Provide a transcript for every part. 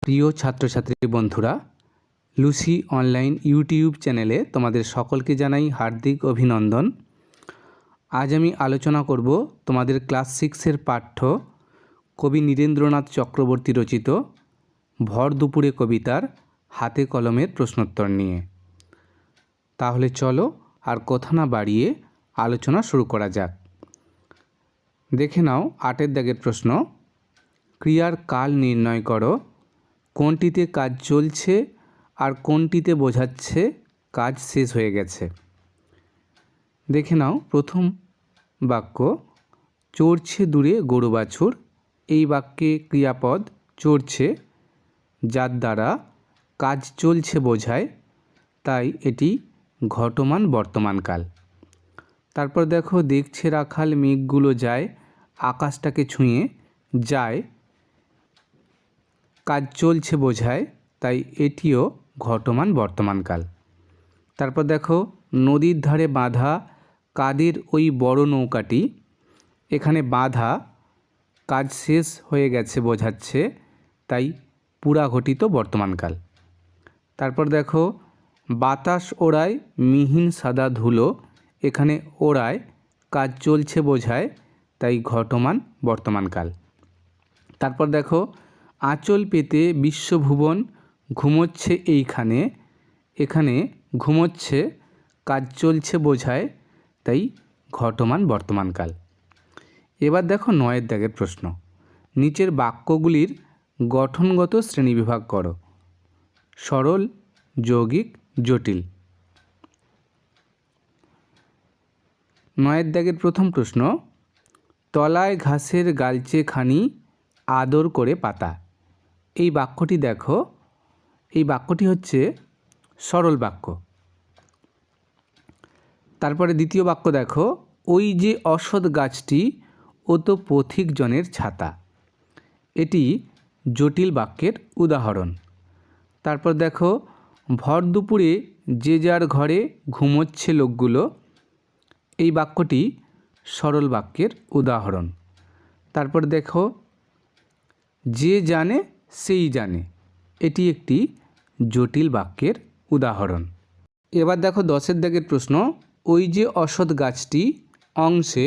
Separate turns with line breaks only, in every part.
প্রিয় ছাত্রছাত্রী বন্ধুরা, লুসি অনলাইন ইউটিউব চ্যানেলে তোমাদের সকলকে জানাই হার্দিক অভিনন্দন। আজ আমি আলোচনা করব তোমাদের ক্লাস 6-এর পাঠ্য কবি নীরেন্দ্রনাথ চক্রবর্তী রচিত ভর দুপুরে কবিতার হাতে কলমের প্রশ্নোত্তর নিয়ে। তাহলে চলো আর কথা না বাড়িয়ে আলোচনা শুরু করা যাক। দেখে নাও 8-এর দাগের প্রশ্ন। ক্রিয়ার কাল নির্ণয় করো, কোনটিতে কাজ চলছে আর কোনটিতে বোঝাচ্ছে কাজ শেষ হয়ে গেছে। দেখে নাও প্রথম বাক্য, চড়ছে দূরে গরু বাছুর। এই বাক্যে ক্রিয়াপদ চড়ছে, যার দ্বারা কাজ চলছে বোঝায়, তাই এটি ঘটমান বর্তমানকাল। তারপর দেখো, দেখছে রাখাল মেঘগুলো যায়, আকাশটাকে ছুঁয়ে যায়, কাজ চলছে বোঝায়, তাই এটিও ঘটমান বর্তমানকাল। তারপর দেখো, নদীর ধারে বাঁধা কাদের ওই বড় নৌকাটি। এখানে বাঁধা কাজ শেষ হয়ে গেছে বোঝাচ্ছে, তাই পুরাঘটিত বর্তমানকাল। তারপর দেখো, বাতাস ওড়ায় মিহিন সাদা ধুলো। এখানে ওড়ায় কাজ চলছে বোঝায়, তাই ঘটমান বর্তমানকাল। তারপর দেখো, আঁচল পেতে বিশ্বভুবন ঘুমোচ্ছে এইখানে। এখানে ঘুমোচ্ছে কাজ চলছে বোঝায়, তাই ঘটমান বর্তমানকাল। এবার দেখো 9-এর দাগের প্রশ্ন। নিচের বাক্যগুলির গঠনগত শ্রেণীবিভাগ করো। সরল, যৌগিক, জটিল। 9-এর দাগের প্রথম প্রশ্ন, তলায় ঘাসের গালচে খানি আদর করে পাতা। এই বাক্যটি দেখো, এই বাক্যটি হচ্ছে সরল বাক্য। তারপরে দ্বিতীয় বাক্য দেখো, ওই যে অশ্বত্থ গাছটি, ও তো পথিকজনের ছাতা। এটি জটিল বাক্যের উদাহরণ। তারপর দেখো, ভর দুপুরে যে যার ঘরে ঘুমোচ্ছে লোকগুলো। এই বাক্যটি সরল বাক্যের উদাহরণ। তারপর দেখো, যে জানে সেই জানে। এটি একটি জটিল বাক্যের উদাহরণ। এবার দেখো 10-এর দাগের প্রশ্ন, ওই যে অশ্বত্থ গাছটি অংশে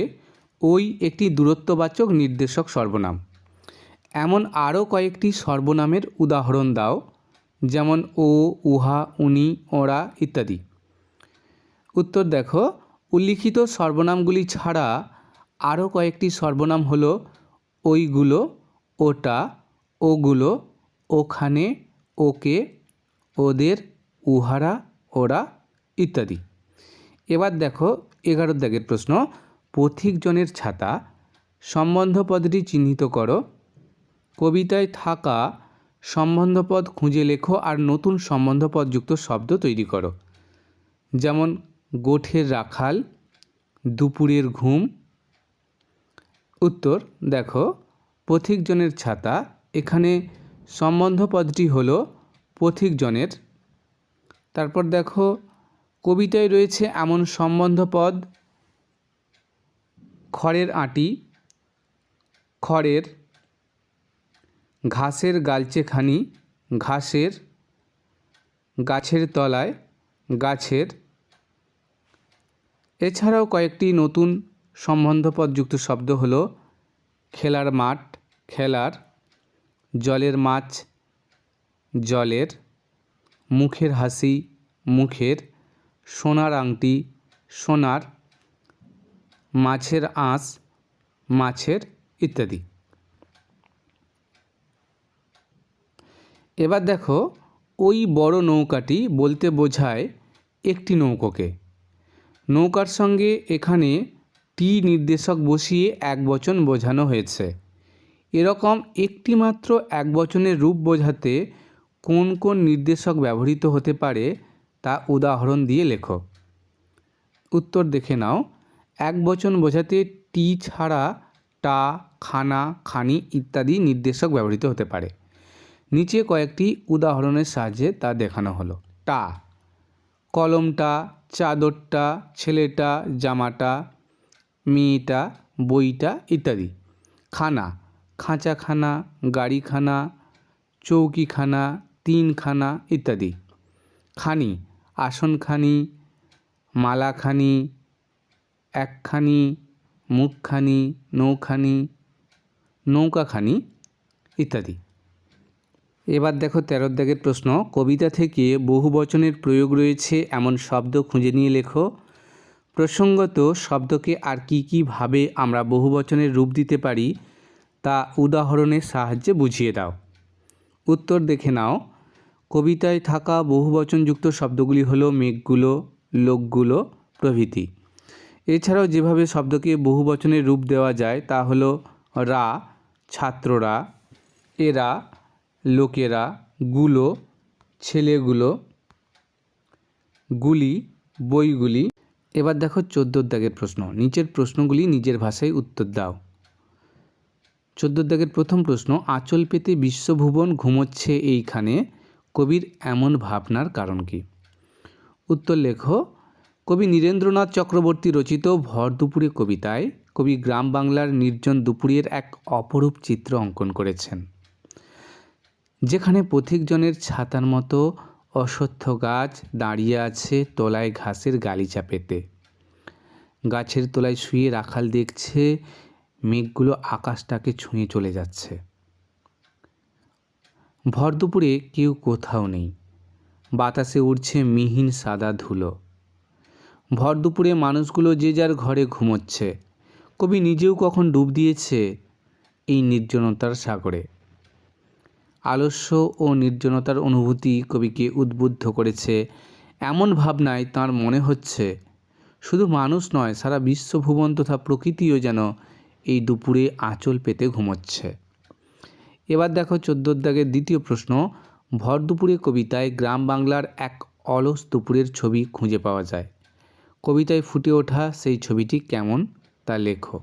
ওই একটি দূরত্ববাচক নির্দেশক সর্বনাম। এমন আরও কয়েকটি সর্বনামের উদাহরণ দাও, যেমন ও, উহা, উনি, ওরা ইত্যাদি। উত্তর দেখো, উল্লিখিত সর্বনামগুলি ছাড়া আরও কয়েকটি সর্বনাম হলো ওইগুলো, ওটা, ওগুলো, ওখানে, ওকে, ওদের, উহারা, ওরা ইত্যাদি। এবার দেখো 11-এর দাগের প্রশ্ন, পথিকজনের ছাতা। সম্বন্ধপদটি চিহ্নিত করো। কবিতায় থাকা সম্বন্ধপদ খুঁজে লেখো আর নতুন সম্বন্ধপদযুক্ত শব্দ তৈরি করো। যেমন গোঠের রাখাল, দুপুরের ঘুম। উত্তর দেখো, পথিকজনের ছাতা, এখানে সম্বন্ধপদটি হলো পথিকজনের। তারপর দেখো, কবিতায় রয়েছে এমন সম্বন্ধপদ, খড়ের আঁটি, খড়ের, ঘাসের গালচে খানি, ঘাসের, গাছের তলায়, গাছের। এছাড়াও কয়েকটি নতুন সম্বন্ধপদযুক্ত শব্দ হলো খেলার মাঠ, খেলার, জলের মাছ, জলের, মুখের হাসি, মুখের, সোনার আংটি, সোনার, মাছের আঁশ, মাছের ইত্যাদি। এবার দেখো, ওই বড় নৌকাটি বলতে বোঝায় একটি নৌকোকে। নৌকার সঙ্গে এখানে টি নির্দেশক বসিয়ে একবচন বোঝানো হয়েছে। এরকম একটি মাত্র একবচনের রূপ বোঝাতে কোন কোন নির্দেশক ব্যবহৃত হতে পারে তা উদাহরণ দিয়ে লেখো। উত্তর দেখে নাও, একবচন বোঝাতে টি ছাড়া টা, খানা, খানি ইত্যাদি নির্দেশক ব্যবহৃত হতে পারে। নিচে কয়েকটি উদাহরণের সাহায্যে তা দেখানো হলো। টা, কলমটা, চাদরটা, ছেলেটা, জামাটা, মেয়েটা, বইটা ইত্যাদি। খানা, খাঁচাখানা, গাড়িখানা, চৌকিখানা, তিনখানা ইত্যাদি। খানি, আসনখানি, মালাখানি, একখানি, মুখখানি, নৌখানি, নৌকাখানি ইত্যাদি। এবার দেখো 13 দাগের প্রশ্ন, কবিতা থেকে বহুবচনের প্রয়োগ রয়েছে এমন শব্দ খুঁজে নিয়ে লেখো। প্রসঙ্গত শব্দকে আর কী ভাবে আমরা বহুবচনের রূপ দিতে পারি তা উদাহরণের সাহায্যে বুঝিয়ে দাও। উত্তর দেখে নাও। কবিতায় থাকা বহুবচনযুক্ত শব্দগুলি হলো মেঘগুলো, লোকগুলো প্রভৃতি। এছাড়াও যেভাবে শব্দকে বহুবচনের রূপ দেওয়া যায় তা হলো রা, ছাত্ররা, এরা, লোকেরা, গুলো, ছেলেগুলো, গুলি, বইগুলি। এবার দেখো 14 দাগের প্রশ্ন, নিচের প্রশ্নগুলি নিজের ভাষায় উত্তর দাও। 14 দাগের প্রথম প্রশ্ন, আঁচল পেতে বিশ্বভুবন ঘুমোচ্ছে এইখানে, কবির এমন ভাবনার কারণ কি? উত্তর লেখো। কবি নীরেন্দ্রনাথ চক্রবর্তী রচিত ভর দুপুরে কবিতায় কবি গ্রাম বাংলার নির্জন দুপুরের এক অপরূপ চিত্র অঙ্কন করেছেন, যেখানে পথিকজনের ছাতার মতো অশ্বত্থ গাছ দাঁড়িয়ে আছে তলায় ঘাসের গালিচা পেতে। গাছের তলায় শুয়ে রাখাল দেখছে মেঘগুলো আকাশটাকে ছুঁয়ে চলে যাচ্ছে। ভর দুপুরে কেউ কোথাও নেই, বাতাসে উড়ছে মিহিন সাদা ধুলো। ভর দুপুরে মানুষগুলো যে যার ঘরে ঘুমোচ্ছে। কবি নিজেও কখন ডুব দিয়েছে এই নির্জনতার সাগরে। আলস্য ও নির্জনতার অনুভূতি কবিকে উদ্বুদ্ধ করেছে এমন ভাবনায় তাঁর মনে হচ্ছে শুধু মানুষ নয়, সারা বিশ্বভুবন তথা প্রকৃতিও যেন এই দুপুরে আঁচল পেতে ঘুমোচ্ছে। এবার দেখো 14 দাগের দ্বিতীয় প্রশ্ন, ভর দুপুরে কবিতায় গ্রাম বাংলার এক অলস দুপুরের ছবি খুঁজে পাওয়া যায়। কবিতায় ফুটে ওঠা সেই ছবিটি কেমন তা লেখো।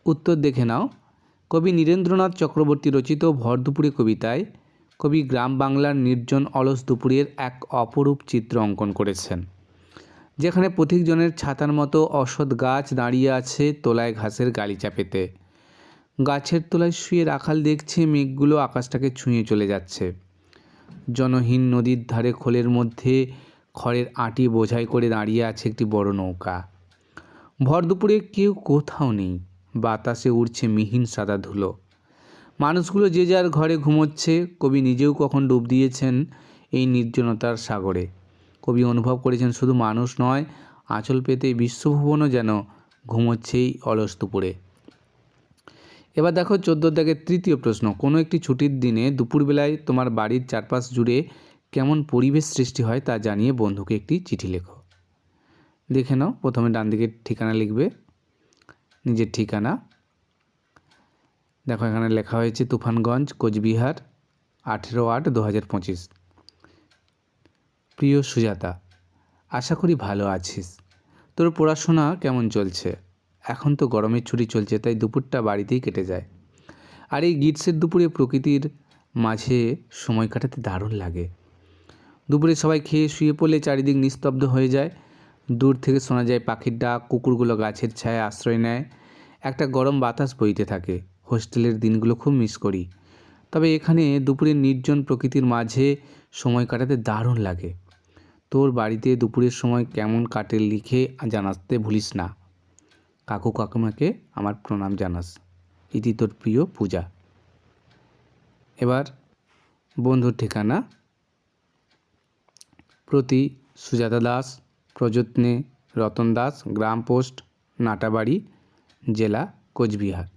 উত্তর দেখে নাও। কবি নীরেন্দ্রনাথ চক্রবর্তী রচিত ভর দুপুরে কবিতায় কবি গ্রাম বাংলার নির্জন অলস দুপুরের এক অপরূপ চিত্র অঙ্কন করেছেন, যেখানে পথিকজনের ছাতার মতো অশ্বত্থ গাছ দাঁড়িয়ে আছে তলায় ঘাসের গালিচা পেতে। গাছের তলায় শুয়ে রাখাল দেখছে মেঘগুলো আকাশটাকে ছুঁয়ে চলে যাচ্ছে। জনহীন নদীর ধারে খোলের মধ্যে খড়ের আঁটি বোঝাই করে দাঁড়িয়ে আছে একটি বড় নৌকা। ভর দুপুরে কেউ কোথাও নেই, বাতাসে উড়ছে মিহিন সাদা ধুলো। মানুষগুলো যে যার ঘরে ঘুমোচ্ছে। কবি নিজেও কখন ডুব দিয়েছেন এই নির্জনতার সাগরে। কবি অনুভব করেছেন শুধু মানুষ নয়, আঁচল পেতে বিশ্বভুবনও যেন ঘুমোচ্ছেই অলস দুপুরে। এবার দেখো 14 দাগের তৃতীয় প্রশ্ন, কোনো একটি ছুটির দিনে দুপুরবেলায় তোমার বাড়ির চারপাশ জুড়ে কেমন পরিবেশ সৃষ্টি হয় তা জানিয়ে বন্ধুকে একটি চিঠি লেখো। দেখে নাও। প্রথমে ডান দিকের ঠিকানা লিখবে, নিজের ঠিকানা। দেখো এখানে লেখা হয়েছে তুফানগঞ্জ, কোচবিহার, 18/8/2025। প্রিয় সুজাতা, আশা করি ভালো আছিস। তোর পড়াশোনা কেমন চলছে? এখন তো গরমের ছুটি চলছে, তাই দুপুরটা বাড়িতেই কেটে যায়। আর এই গ্রীষ্মের দুপুরে প্রকৃতির মাঝে সময় কাটাতে দারুণ লাগে। দুপুরে সবাই খেয়ে শুয়ে পড়লে চারিদিক নিস্তব্ধ হয়ে যায়। দূর থেকে শোনা যায় পাখির ডাক, কুকুরগুলো গাছের ছায়ায় আশ্রয় নেয়, একটা গরম বাতাস বইতে থাকে। হোস্টেলের দিনগুলো খুব মিস করি, তবে এখানে দুপুরের নির্জন প্রকৃতির মাঝে সময় কাটাতে দারুণ লাগে। তোর বাড়িতে দুপুরের সময় কেমন কাটে লিখে জানাতে ভুলিস না। কাকু কাকিমাকে আমার প্রণাম জানাস। ইতি তোর প্রিয় পূজা। এবার বন্ধুর ঠিকানা, প্রতি সুজাতা দাস, প্রযত্নে রতন দাস, গ্রাম পোস্ট নাটাবাড়ি, জেলা কোচবিহার।